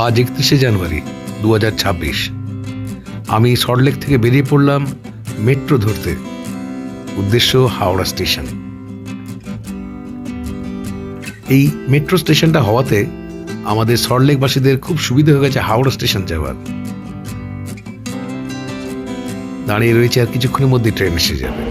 আজ 31শে জানুয়ারি 2026। আমি সল্টলেক থেকে বেরিয়ে পড়লাম মেট্রো ধরতে, উদ্দেশ্য হাওড়া স্টেশন। এই মেট্রো স্টেশনটা হওয়াতে আমাদের সল্টলেকবাসীদের খুব সুবিধা হয়ে গেছে হাওড়া স্টেশন যাওয়ার। দাঁড়িয়ে রয়েছে, আর কিছুক্ষণের মধ্যে ট্রেন এসে যাবে।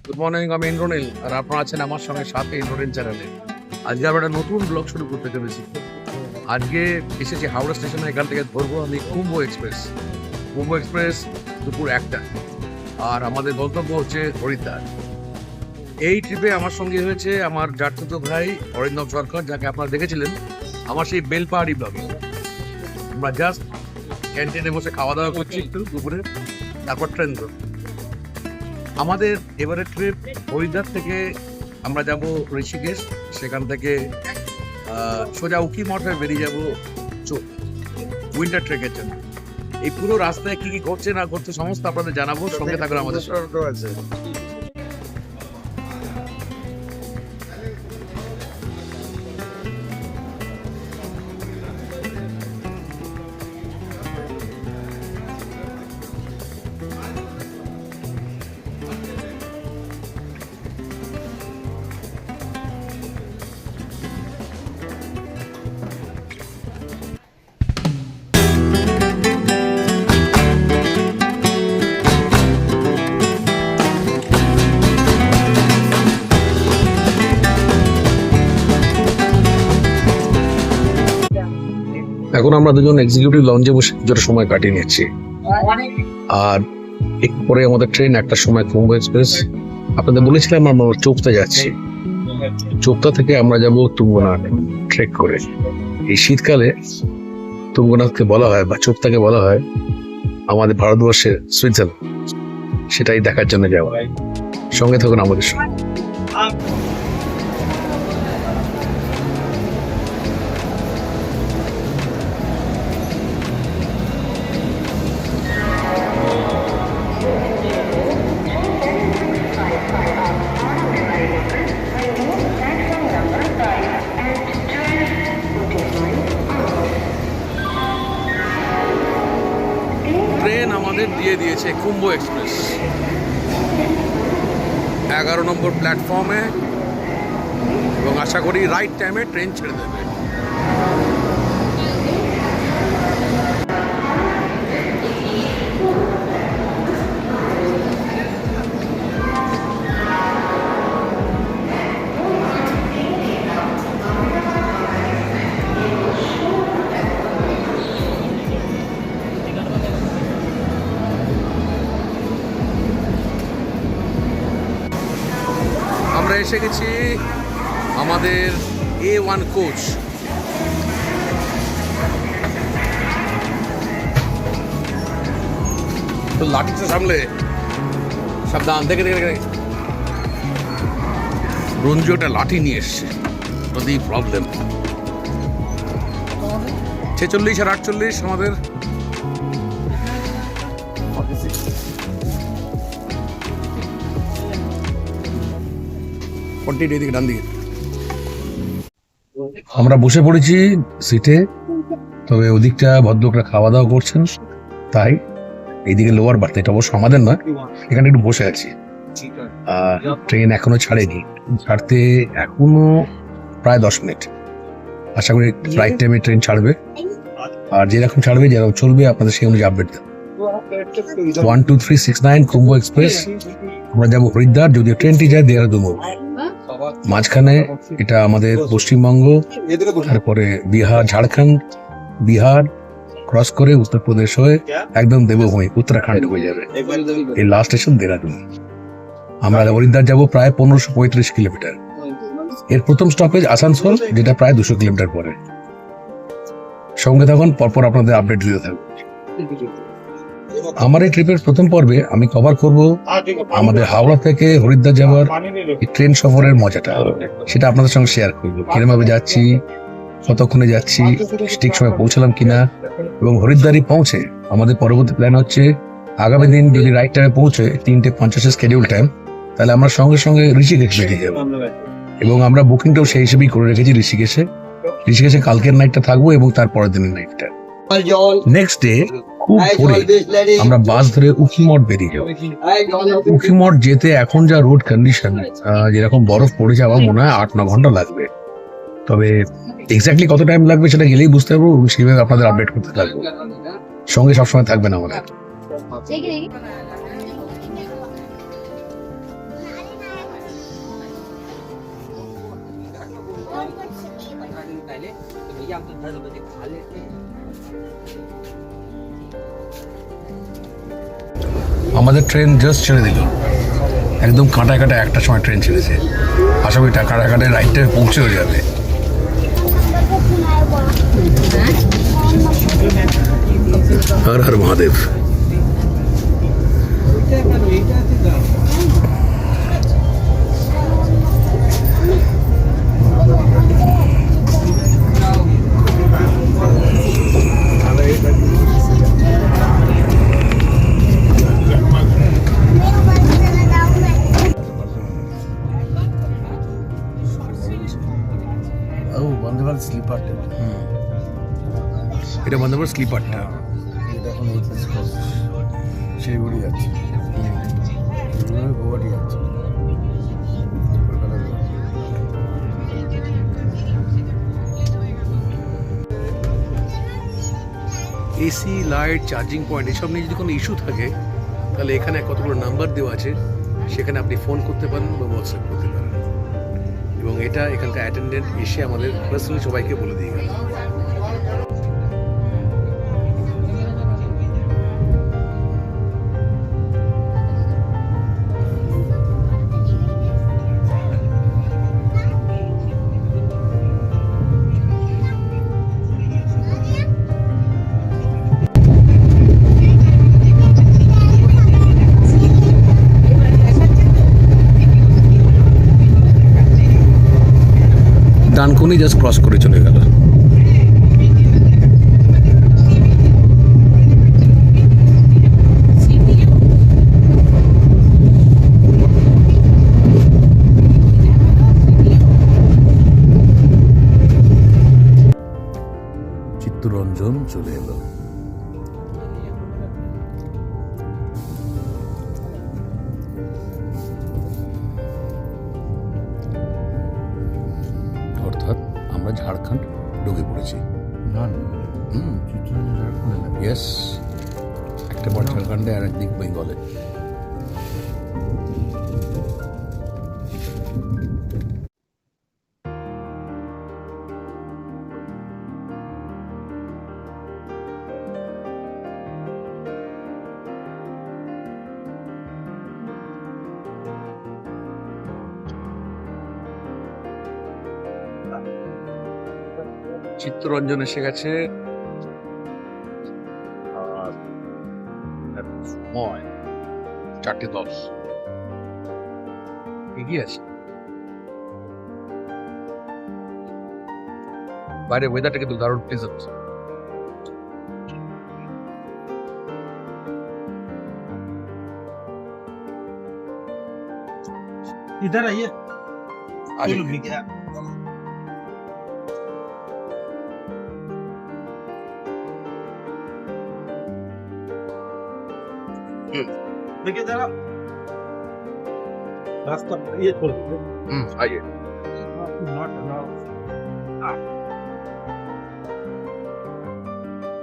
গুড মর্নিং, আমি ইন্দ্রনীল, আর আপনারা আছেন আমার সঙ্গে সাথে ইন্দ্রনীল চ্যানেলে। আজকে আমরা একটা নতুন ব্লগ শুরু করতে চলেছি। আজকে এসেছি হাওড়া স্টেশনে, এখান থেকে ধরবো আমি কুম্ভ এক্সপ্রেস। কুম্ভ এক্সপ্রেস দুপুর 1টা, আর আমাদের গন্তব্য হচ্ছে হরিদ্বার। এই ট্রিপে আমার সঙ্গে হয়েছে আমার জাততো ভাই অরিন্দম সরকার, যাকে আপনারা দেখেছিলেন আমার সেই বেলপাহাড়ি ব্লগে। আমরা জাস্ট ক্যান্টিনে বসে খাওয়া দাওয়া করছি একটু দুপুরে, তারপর ট্রেন ধরবো। আমাদের এবারের ট্রিপ হরিদ্বার থেকে আমরা যাব ঋষিকেশ, সেখান থেকে সোজা উকি মঠ হয়ে বেরিয়ে যাব উইন্টার ট্রেকের জন্য। এই পুরো রাস্তায় কি কি ঘটছে না ঘটছে সমস্ত আপনাদের জানাবো, সঙ্গে থাকবে আমাদের আছে। এখন আমরা দুজন এক্সিকিউটিভ লঞ্চে বসে কিছুটা সময় কাটিয়ে নিচ্ছি, আর একটু পরে আমাদের ট্রেন 1টার সময় কুম্ভ এক্সপ্রেস। আপনাদের বলেছিলাম আমরা চোপতা যাচ্ছি, চোপতা থেকে আমরা যাব তুঙ্গনাথ ট্রেক করে। এই শীতকালে তুঙ্গনাথকে বলা হয় বা চোপতাকে বলা হয় আমাদের ভারতবর্ষের সুইজারল্যান্ড, সেটাই দেখার জন্য যাওয়া। সঙ্গে থাকুন আমাদের সঙ্গে। ট্রেন আমাদের দিয়ে দিয়েছে কুম্ভ এক্সপ্রেস 11 নম্বর প্ল্যাটফর্মে, এবং আশা করি রাইট টাইমে ট্রেন ছেড়ে দেবে। আমরা এসে গেছি আমাদের A1 কোচ। তো লাঠিটা সামলে সাবধান, দেখে দেখে দেখে রঞ্জু একটা লাঠি নিয়ে এসছে, যদি প্রবলেম। 46 আর 48 আমাদের 40 এদিকে ডান দিকে। আমরা বসে পড়েছি সিটে, তবে ওদিকটা ভদ্রলোকরা খাওয়া দাওয়া করছেন, তাই এইদিকে লোয়ার বার্থ, এটা অবশ্য আমাদের নয়, এখানে একটু বসে আছি। আর ট্রেন এখনো ছাড়েনি, ছাড়তে এখনো প্রায় 10 মিনিট। আশা করি ফ্লাইট টাইমে ট্রেন ছাড়বে, আর যেরকম ছাড়বে যেরকম চলবে আপনাদের সেই অনুযায়ী আপডেট দেবো। 12369 কুম্ভ এক্সপ্রেস, আমরা যাবো হরিদ্বার, যদিও ট্রেনটি যায় দেহরাদুন। মাঝখানে এটা আমাদের পশ্চিমবঙ্গ, তারপরে বিহার, ঝাড়খণ্ড, বিহার ক্রস করে উত্তরপ্রদেশ হয়ে একদম দেবভূমি উত্তরাখণ্ড হয়ে যাবে। এই লাস্ট স্টেশন দেহরাদুন। আমরা হরিদ্বার যাব প্রায় 1535 কিলোমিটার। এর প্রথম স্টপেজ আসানসোল, যেটা প্রায় 200 কিলোমিটার পরে। সঙ্গে থাকুন, পরপর আপনাদের আপডেট দিতে থাকবো। আমার এই ট্রিপের প্রথম পর্বে আমি কভার করব আমাদের হাওড়া থেকে হরিদ্বার যাওয়ার এই ট্রেন সফরের মজাটা, সেটা আপনাদের সঙ্গে শেয়ার করবো। কিরকম ভাবে যাচ্ছি, কতক্ষণে যাচ্ছি, ঠিক সময় পৌঁছালাম কিনা, এবং হরিদ্বারে পৌঁছে আমাদের পরবর্তী প্ল্যান হচ্ছে আগামী দিন যদি রাইট টাইমে পৌঁছে 3:50 স্কেডিউল টাইম, তাহলে আমরা সঙ্গে সঙ্গে ঋষিকেশ বেরিয়ে যাবো। এবং আমরা বুকিংটাও সেই হিসেবেই করে রেখেছি ঋষিকেশে কালকের নাইটটা থাকবো এবং তার পরের দিনের নাইটটা। নেক্সট ডে খুব ভোরে আমরা বাস ধরে উখিমঠ বেরিয়ে যাবো। উখিমঠ যেতে এখন যা রোড কন্ডিশন, যেরকম বরফ পড়ে যাওয়া, মনে হয় 8-9 ঘন্টা লাগবে। তবে এক্স্যাক্টলি কত টাইম লাগবে সেটা গেলেই বুঝতে পারবো, সেইভাবে আপনাদের আপডেট করতে থাকবো। সঙ্গে সবসময় থাকবেন আমাদের। আমাদের ট্রেন জাস্ট ছেড়ে দিল, একদম কাঁটায় কাঁটায় একটার সময় ট্রেন ছেড়েছে। আশা করি কাঁটায় কাঁটায় রাইট টাইমে পৌঁছেও যাবে। হর হর মহাদেব। এটা বন্ধ করে স্লিপারটা শিলিগুড়ি যাচ্ছে, গুয়াহাটি যাচ্ছে। এসি, লাইট, চার্জিং পয়েন্ট এসব নিয়ে যদি কোনো ইস্যু থাকে, তাহলে এখানে কতগুলো নাম্বার দেওয়া আছে, সেখানে আপনি ফোন করতে পারেন বা হোয়াটসঅ্যাপ করতে পারেন। এবং এটা এখানকার অ্যাটেন্ডেন্ট এসে আমাদের পার্সোনালি সবাইকে বলে দিয়ে গেল। ডানকুনি জাস্ট ক্রস করে চলে গেল। চিত্তরঞ্জন চলে এলো। অর্থাৎ আমরা ঝাড়খণ্ড ঢুকে পড়েছি। ইয়েস, একটা পর ঝাড়খণ্ডে আর একদিক বেঙ্গলে। চিত্তরঞ্জন এসে গেছে, আর 4:10 এগিয়ে আছে। বাইরে ওয়েদারটা কিন্তু দারুণ প্লেজেন্ট। इधर आइए। देखिए जरा रास्ता ये छोड़ दीजिए आइए। नॉट अलाउड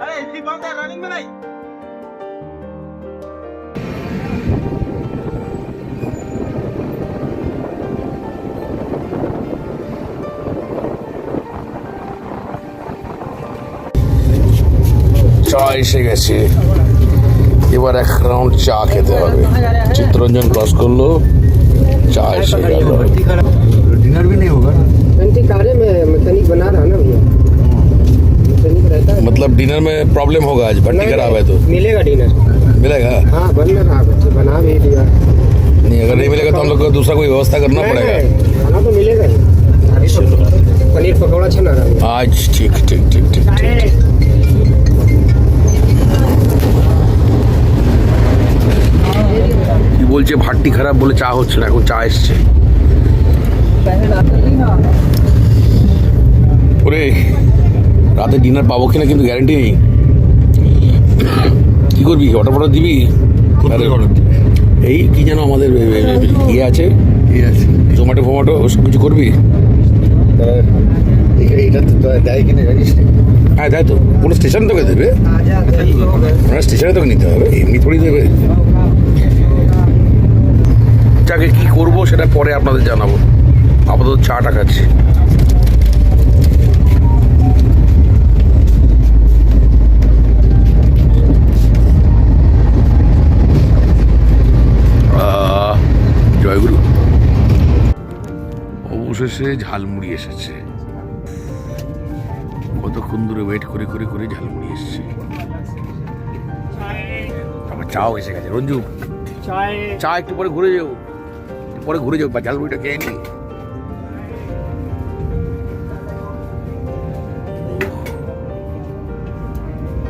अरे इसी बात है रनिंग में नहीं চা এসে গেছে, এবার এক রাউন্ড চা খেতে হবে। চিত্তরঞ্জন ক্রস করলো, চা এসে গেল। डिनर भी नहीं होगा घंटी कार्य में मैकेनिक बना रहा ना भैया मैकेनिक रहता है मतलब डिनर में प्रॉब्लम होगा आज, भट्टी खराब है तो मिलेगा डिनर मिलेगा? हाँ बन रहा बच्चे बना भी दिया नहीं, अगर नहीं मिलेगा तो हम लोग को दूसरा कोई व्यवस्था करना पड़ेगा। खाना तो मिलेगा ही पनीर पकौड़ा छना रहा आज ठीक ठीक ठीक ठीक ठीक কি বলছে, ভাট্টি খারাপ বলে চা হচ্ছে না, এখন চা এসছে। ওরে রাতে ডিনার পাবো কিনা কিন্তু গ্যারান্টি নেই। কি করবি, অর্ডার ফর্ডার দিবি? এই কি যেন আমাদের ইয়ে আছে, জোম্যাটো ফোম্যাটো ওসব কিছু করবি? এটা তো দেয় কিনা জানিস না? হ্যাঁ দেয় তো, কোনো স্টেশন তোকে দেবে, স্টেশনে তোকে নিতে হবে, এমনি থোড়ি দেবে। চাকে কি করবো সেটা পরে আপনাদের জানাবো, আপাতত চাটা খাচ্ছি। জয়গুরু, অবশেষে ঝালমুড়ি এসেছে। কতক্ষণ ধরে ওয়েট করে করে করে ঝালমুড়ি এসেছে, তারপর চাও এসে গেছে। রঞ্জু চা একটু পরে ঘুরে যাও, পরে ঘুরে যাও, ঝালমুড়িটা খেয়ে নি।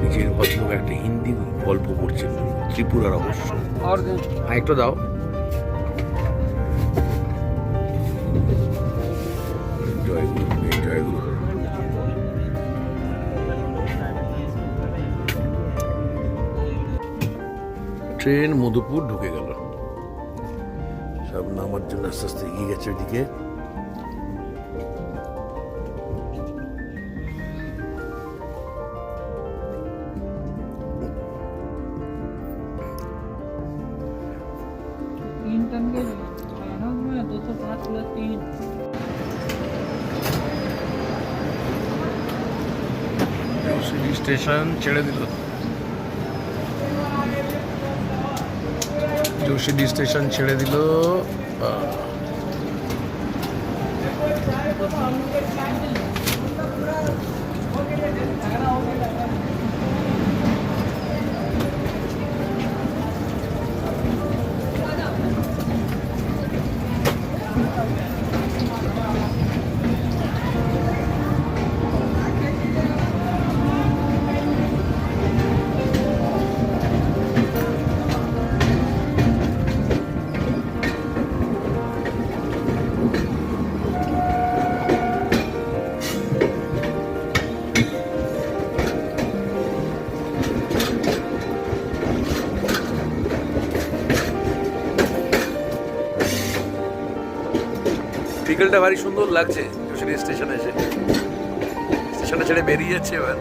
নিজের ভদ্রলোক একটা হিন্দি গল্প পড়ছেন, ত্রিপুরার অবশ্য। হ্যাঁ একটু দাও। জয়গুরু জয়গুরু। ট্রেন মধুপুর ঢুকে গেল, সব নামার জন্য আস্তে আস্তে এগিয়ে গেছে ওইদিকে। স্টেশন ছেড়ে দিল, जोशीडी स्टेशन छेड़े दिल। বিকেলটা ভারী সুন্দর লাগছে যশোরী স্টেশনে এসে। স্টেশনটা ছেড়ে বেরিয়ে যাচ্ছে এবার,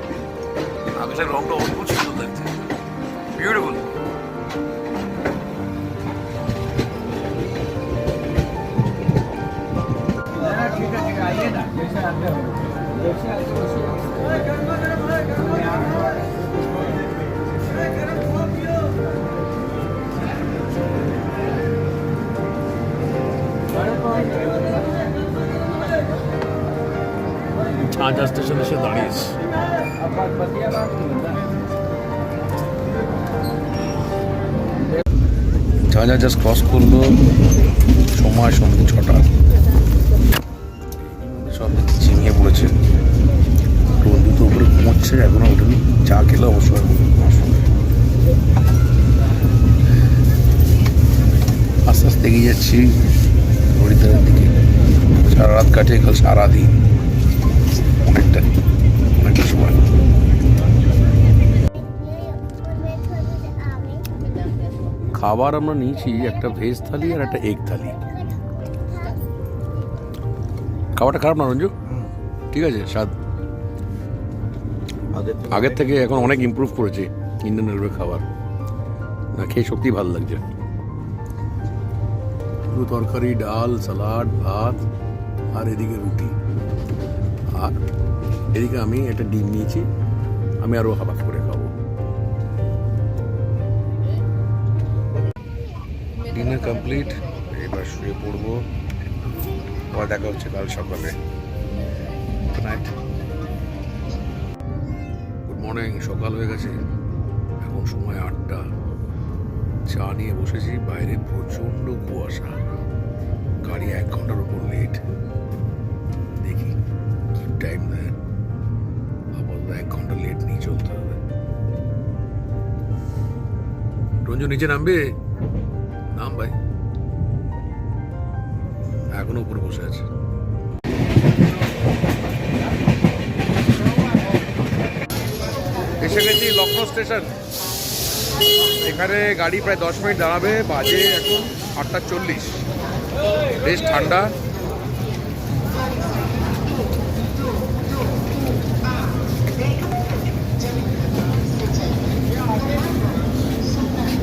আকাশের রংটা অদ্ভুত সুন্দর লাগছে, বিউটিফুল। ঝাঁঝা স্টেশন এসে দাঁড়িয়েছে। ঝাঁঝা জাস্ট ক্রস করলো, সময় সন্ধ্যে 6টা। সব ঝিমিয়ে পড়েছে, রোদ্দুর তো উপরে ঘুমোচ্ছে, এখনো ওঠেনি। চা খেলে অবশ্যই আস্তে আস্তে এগিয়ে যাচ্ছি হরিদ্বারের দিকে। সারা রাত কাটিয়ে কাল সারাদিন, অনেকটা সময়। খাবার আমরা নিয়েছি একটা ভেজ থালি আর একটা এগ থালি। খাবারটা খারাপ না রঞ্জু, ঠিক আছে, স্বাদ আগের থেকে এখন অনেক ইমপ্রুভ করেছে ইন্ডিয়ান রেলওয়ে খাবার, না খেয়ে সত্যি ভালো লাগছে। পুরো তরকারি, ডাল, সালাড, ভাত, আর এদিকে রুটি, আর এদিকে আমি একটা ডিম নিয়েছি, আমি আরো হাফ করে খাবো। ডিনার কমপ্লিট, এবার শুয়ে পড়বো, আবার দেখা হচ্ছে কাল সকালে। Good night, good morning. সকাল হয়ে গেছে, এখন সময় 8টা। চা নিয়ে বসেছি, বাইরে প্রচন্ড কুয়াশা, গাড়ি 1 ঘন্টার উপর লেট। দেখি কি টাইম দেয়, আপাতত 1 ঘন্টা লেট নিয়ে চলতে হবে। রঞ্জু নিচে নামবে? নাম ভাই, এখনো উপরে বসে আছে। এসে গেছি লখনৌ স্টেশন। এখানে গাড়ি প্রায় 10 মিনিট দাঁড়াবে, বাজে এখন 8:40। বেশ ঠান্ডা,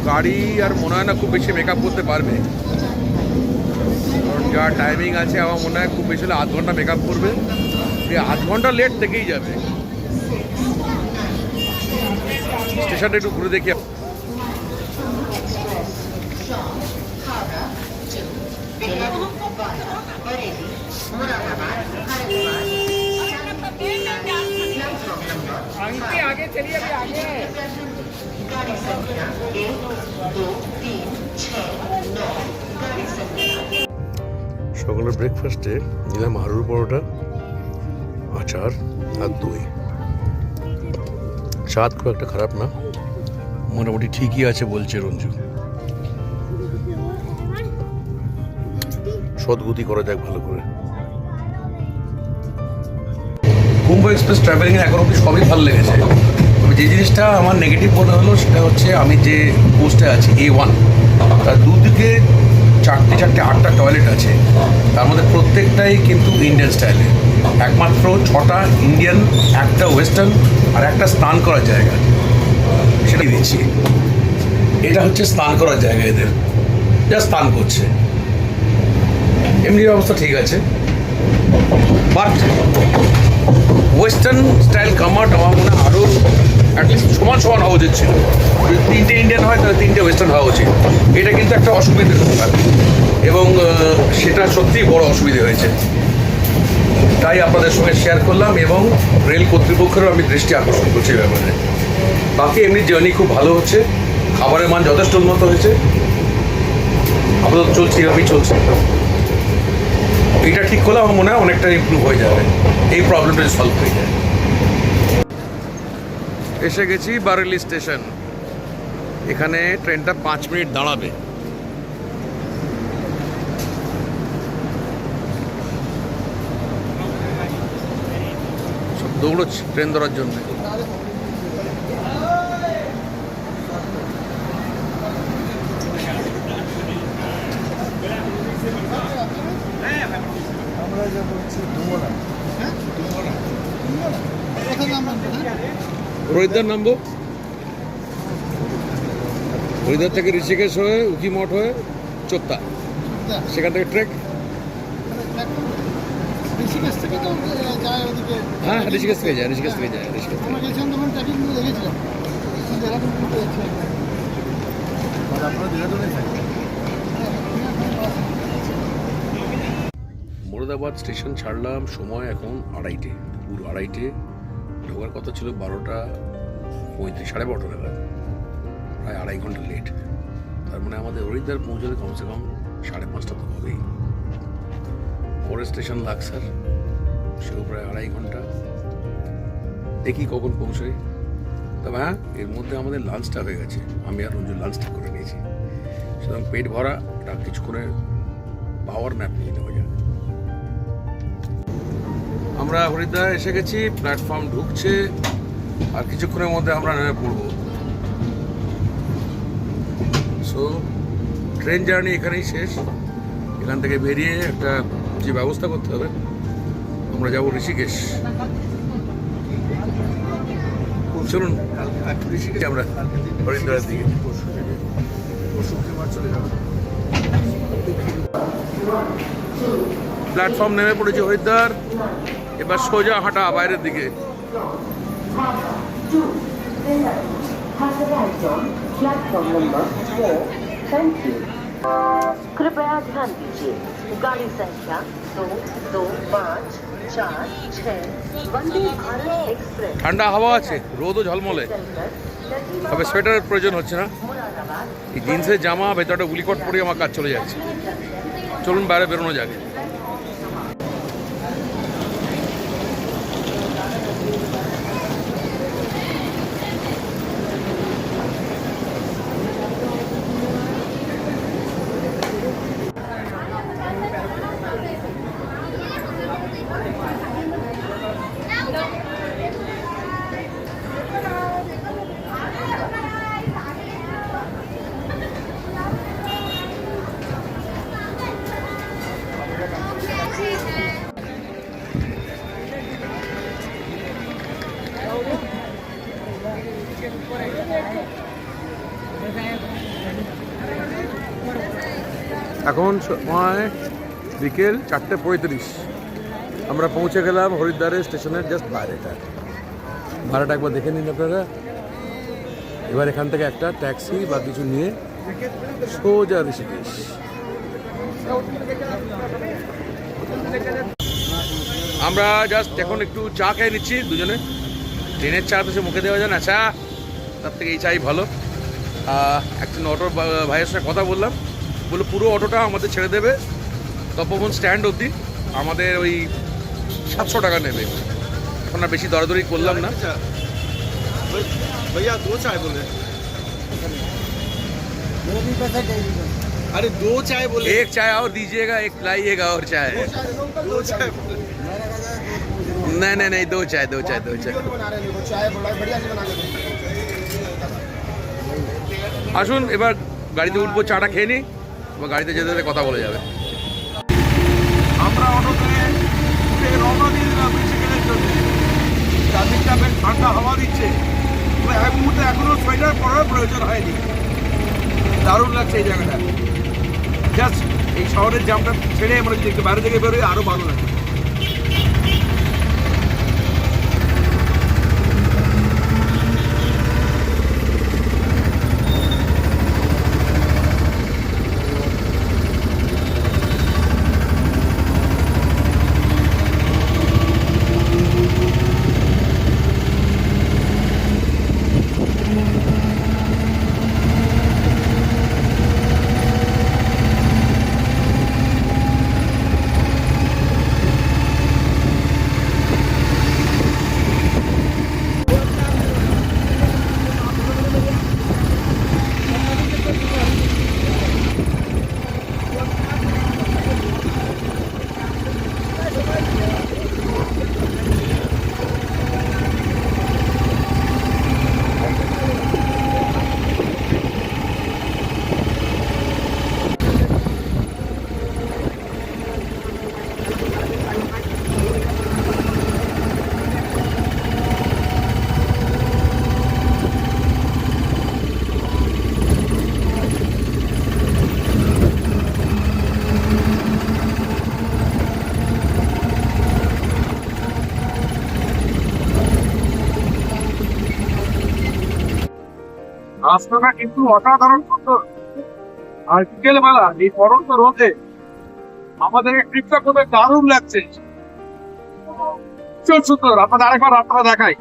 গাড়ি আর মনে হয় না খুব বেশি মেকআপ করতে পারবে, কারণ যা টাইমিং আছে আমার মনে হয় খুব বেশি হলে 8 ঘন্টা মেকআপ করবে। এই 8 ঘন্টা লেট থেকেই যাবে। স্টেশনটা একটু ঘুরে দেখি। आगे चलिए, अभी आगे সকালের ব্রেকফাস্টে নিলাম আলুর পরোটা, আচার আর দই। স্বাদ খুব একটা খারাপ না, মোটামুটি ঠিকই আছে বলছে রঞ্জু। সদগুতি করা যাক ভালো করে। কুম্ভ এক্সপ্রেস ট্রাভেলিং এখন অব্দি সবই ভালো লেগেছে, তবে যে জিনিসটা আমার নেগেটিভ মনে হলো সেটা হচ্ছে আমি যে পোস্টে আছি A1, তার দুদিকে 4-8টা টয়লেট আছে, তার মধ্যে প্রত্যেকটাই কিন্তু ইন্ডিয়ান স্টাইলে। একমাত্র 6টা ইন্ডিয়ান, একটা ওয়েস্টার্ন আর একটা স্নান করার জায়গা, সেটা দিচ্ছি। এটা হচ্ছে স্নান করার জায়গা, এদের যা স্নান করছে। এমনি অবস্থা ঠিক আছে, বাট ওয়েস্টার্ন স্টাইল কামাট আমার মনে হয় আরও অ্যাটলিস্ট সমান হওয়া উচিত ছিল। যদি 3টে ইন্ডিয়ান হয় তাহলে 3টে ওয়েস্টার্ন হওয়া উচিত। এটা কিন্তু একটা অসুবিধার ব্যাপার, এবং সেটা সত্যিই বড় অসুবিধে হয়েছে। তাই আপনাদের সঙ্গে শেয়ার করলাম, এবং রেল কর্তৃপক্ষেরও আমি দৃষ্টি আকর্ষণ করছি এই ব্যাপারে। বাকি এমনি জার্নি খুব ভালো হচ্ছে, খাবারের মান যথেষ্ট উন্নত হয়েছে, আপাতত চলছে, এভাবেই চলছে। এটা ঠিক করলে আমার মনে হয় অনেকটা ইমপ্রুভ হয়ে যাবে, এই প্রবলেমটা সলভ হয়ে যায়। এসে গেছি বারেলি স্টেশন। এখানে ট্রেনটা 5 মিনিট দাঁড়াবে। সব দৌড়চ্ছে ট্রেন ধরার জন্য। হরিদ্বার নামবো, হরিদ্বার থেকে ঋষিকেশ হয়ে উকিমঠ হয়ে চোপতা, সেখান থেকে ট্রেক। ঋষিকেশ থেকে তো যায় ওদিকে। হ্যাঁ, ঋষিকেশ থেকে যায়, ঋষিকেশ থেকে যায়, ঋষিকেশ থেকে। আমরা গেছিলাম তখন ট্র্যাকিং করে দেখেছিলাম, দেরাদুন পর্যন্ত যাচ্ছিলাম। আপনারা দেরাদুনে থাকেন? মোরাদাবাদ স্টেশন ছাড়লাম, সময় এখন 2:30, দুপুর 2:30। ঢোকার কথা ছিল 12:35, 12:30 নাগাদ, প্রায় 2.5 ঘন্টা লেট। তার মানে আমাদের হরিদ্বার পৌঁছাতে কমসে কম 5:30 তো হবেই। পরের স্টেশন লাক্সার, সেও প্রায় 2.5 ঘন্টা। দেখি কখন পৌঁছাই। তবে হ্যাঁ, এর মধ্যে আমাদের লাঞ্চটা হয়ে গেছে, আমি আর রঞ্জু লাঞ্চটা করে নিয়েছি, সুতরাং পেট ভরা। কিছুক্ষণে পাওয়ার ন্যাপ নিয়ে নেওয়া যাক। আমরা হরিদ্বার এসে গেছি, প্ল্যাটফর্ম ঢুকছে, আর কিছুক্ষণের মধ্যে আমরা নেমে পড়ব। সো সো ট্রেন জার্নি এখানেই শেষ। এখান থেকে বেরিয়ে একটা যে ব্যবস্থা করতে হবে, আমরা যাবো ঋষিকেশ। চলুন ঋষিকেশ আমরা হরিদ্বারের দিকে। প্ল্যাটফর্ম নেমে পড়েছে হরিদ্বার, এবার সোজা হাঁটা বাইরের দিকে। Platform number 4 thank you. कृपया ध्यान दीजिए गाड़ी संख्या 22546 वंदे भारत एक्सप्रेस ঠান্ডা হাওয়া আছে, রোদও ঝলমলে, তবে সোয়েটারের প্রয়োজন হচ্ছে না। এই জিন্সের জামা, ভেতরটা গুলিকট পরে আমার কাজ চলে যাচ্ছে। চলুন বাইরে বেরোনো যাক। এখন সময় বিকেল 4:35। আমরা পৌঁছে গেলাম হরিদ্বারের স্টেশনের জাস্ট বাইরেটা। ভাড়াটা একবার দেখে নিন আপনারা। এবার এখান থেকে একটা ট্যাক্সি বা কিছু নিয়ে সোজা ঋষিকেশ। আমরা জাস্ট এখন একটু চা খেয়ে নিচ্ছি দুজনে। ট্রেনের চা তো সে মুখে দেওয়া যায় না, চা তার থেকে এই চাই ভালো। একজন অটো ভাইয়ের সঙ্গে কথা বললাম, বলে পুরো অটোটা আমাদের ছেড়ে দেবে তপবন স্ট্যান্ড অবধি, আমাদের ওই 700 টাকা নেবে। এখন আর বেশি দরাদরি করলাম না। भैया 2 चाय बोले। वो भी पैसा चाहिए। अरे 2 चाय बोले। एक चाय और दीजिएगा, एक लाइएगा और चाय। 2 चाय बोले। नहीं नहीं नहीं, 2 चाय 2 चाय 2 चाय। बना रहे हैं वो चाय बड़ा बढ़िया से बना के देंगे। আসুন এবার গাড়িতে উঠবো, চাটা খেয়ে নিই, এবার গাড়িতে যেতে যেতে কথা বলে যাবে। আমরা অটোতে উঠে রওনা দিয়ে দিলাম ঋষিকেশের জন্য। চারদিকটা বেশ ঠান্ডা হাওয়া দিচ্ছে, তবে এক মুহূর্তে এখনো সোয়েটার পরার প্রয়োজন হয়নি। দারুণ লাগছে এই জায়গাটা। জাস্ট এই শহরের জামটা ছেড়ে আমরা যদি একটু বাইরে থেকে বেরোই আরো ভালো লাগে। রাস্তাটা কিন্তু অসাধারণ সুন্দর। আর বিকেল বেলা এই পরন্ত রোদে আমাদের ট্রিপটা করতে দারুণ লাগছে। ভীষণ সুন্দর। আপনাদের আরেকবার রাস্তাটা দেখাই।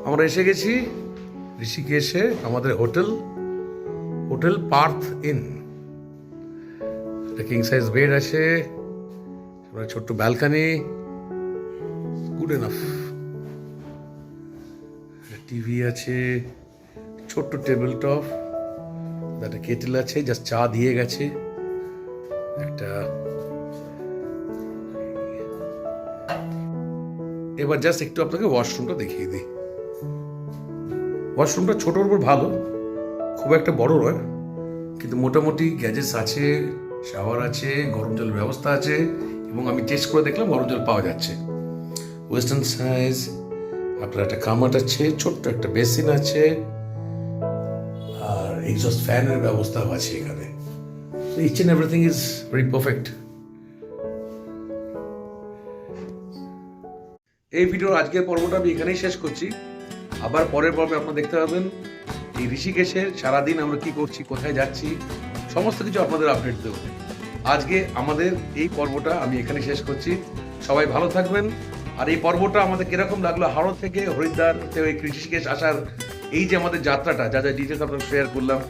আমরা এসে গেছি ঋষিকেশে, আমাদের হোটেল পার্থ ইন। একটা কিং সাইজ বেড আছে, ছোট্ট ব্যালকানি, গুড এনাফ। টিভি আছে, ছোট্ট টেবিল টপ, একটা কেটেল আছে, জাস্ট চা দিয়ে গেছে। একটা এবার জাস্ট একটু আপনাকে ওয়াশরুমটা দেখিয়ে দিই। ওয়াশরুমটা ছোটোর উপর ভালো, খুব একটা বড় নয়, কিন্তু মোটামুটি গ্যাজেটস আছে, শাওয়ার আছে, গরম জলের ব্যবস্থা আছে, এবং আমি টেস্ট করে দেখলাম গরম জল পাওয়া যাচ্ছে। ওয়েস্টার্ন সাইজ, আপনার একটা কামাট আছে, ছোট্ট একটা বেসিন আছে, আর এক্সস্ট ফ্যানের ব্যবস্থাও আছে এখানে। Each and everything is very perfect. এই ভিডিওর আজকের পর্বটা আমি এখানেই শেষ করছি। আবার পরের পর্বে আপনারা দেখতে পাবেন এই ঋষিকেশের সারাদিন আমরা কি করছি, কোথায় যাচ্ছি, সমস্ত কিছু আপনাদের আপডেট দেব। আজকে আমাদের এই পর্বটা আমি এখানে শেষ করছি। সবাই ভালো থাকবেন। আর এই পর্বটা আমাদের কিরকম লাগলো, হাওড়া থেকে হরিদ্বার এই ঋষিকেশ আসার এই যে আমাদের যাত্রাটা, যা যা ডিটেলস আপনাদের শেয়ার করলাম,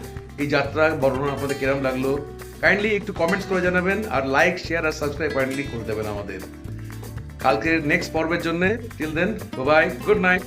এই যাত্রা বর্ণনা আপনাদের কিরকম লাগলো কাইন্ডলি একটু কমেন্টস করে জানাবেন। আর লাইক, শেয়ার আর সাবস্ক্রাইব কাইন্ডলি করে দেবেন আমাদের কালকের নেক্সট পর্বের জন্য। Till then, bye, good night.